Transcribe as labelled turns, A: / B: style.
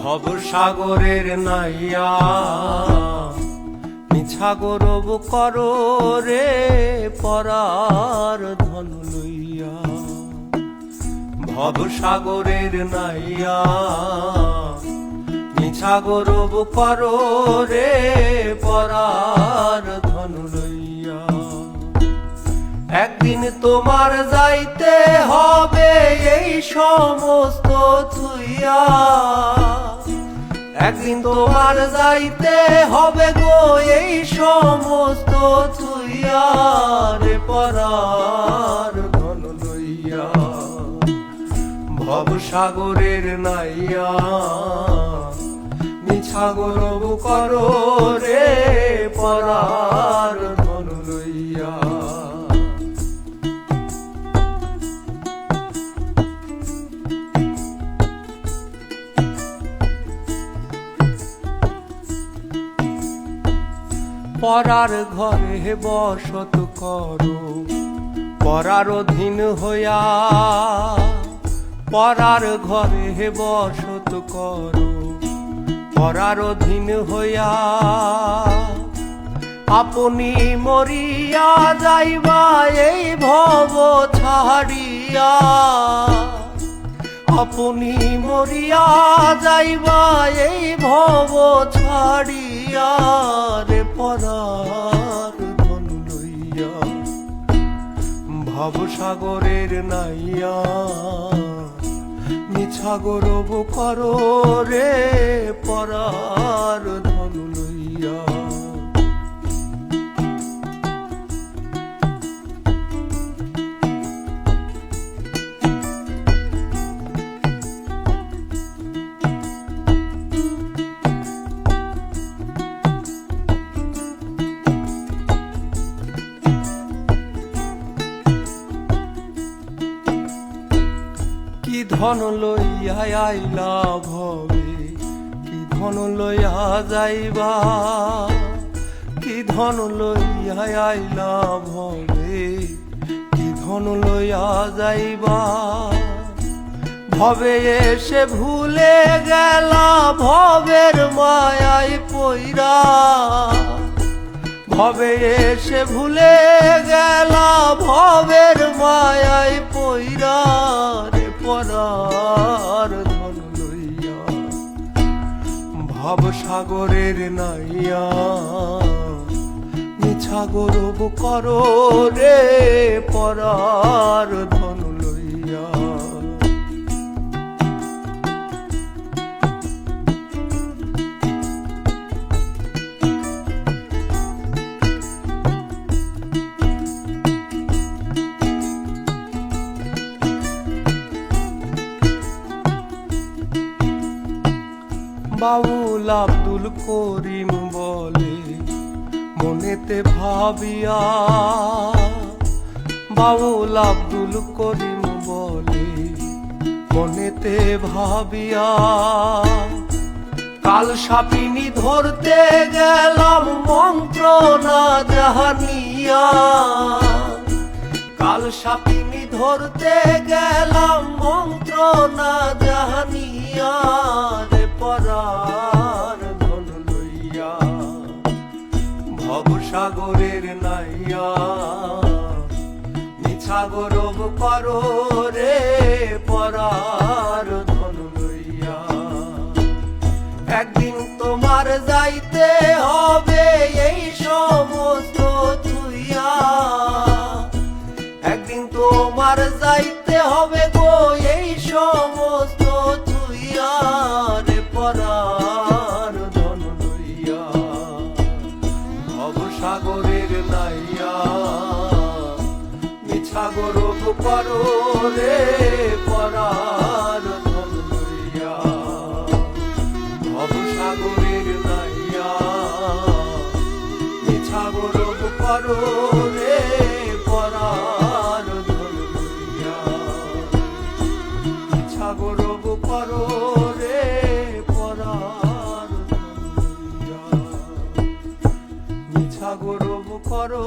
A: ভব সাগরের নাইয়া মিছা গৌরব করো রে পরার ধন লইয়া। ভব সাগরের নাইয়া মিছা গৌরব করো রে পরার ধন লইয়া। একদিন তোমার যাইতে হবে এই সমস্ত থুইয়া। একদিন তোমার যাইতে হবে গো এই সমস্ত থুইয়া রে পরার ধন লইয়া। ভব সাগরের নাইয়া মিছা গৌরব করো রে পরার ধন লইয়া। পরার ঘরে বসত করো পরার অধীন হইয়া। পরার ঘরে বসত করো পরার অধীন হইয়া। আপনি মরিয়া যাইবা এই ভব ছাড়িয়া। আপনি মরিয়া যাইবা এই ভব ছাড়িয়া রে পরার ধন লইয়া। ভব সাগরের নাইয়া মিছা গৌরব করো রে পরার ধন লইয়া। কি ধন লইয়া আইলা ভবে কি ধন লইয়া যাইবা। কি ধন লইয়া আইলা ভবে কি ধন লইয়া যাইবা। ভবে এসে ভুলে গেলা ভবের মায়ায় পইরা। ভবে এসে ভুলে গেলা ভবের মায়ায় পইরা রে পরার ধন লইয়া। ভব সাগরের নাইয়া মিছা গৌরব করো রে পরার ধন লইয়া। বাউল আব্দুল করিম বলে মনেতে ভাবিয়া। বাউল আব্দুল করিম বলে মনেতে ভাবিয়া। কাল সাপিনী ধরতে গেলাম মন্ত্র না জানিয়া। কাল সাপিনী ধরতে গেলাম মন্ত্র না জানিয়া রে পরার ধন লইয়া। ভব সাগরের নাইয়া মিছা গৌরব করো রে পরার ধন লইয়া। একদিন তোমার যাইতে হবে এই সমস্ত থুইয়া। একদিন তোমার যাইতে হবে গো এই সমস্ত থুইয়া রে পরার ধন লইয়া। ভব সাগরের নাইয়া মিছা গৌরব করো রে পরার ধন লইয়া। ভব সাগরের নাইয়া মিছা গৌরব করো রে পরার ধন লইয়া। মিছা গৌরব করো রে পরার ধন লইয়া। মিছা গৌরব করো।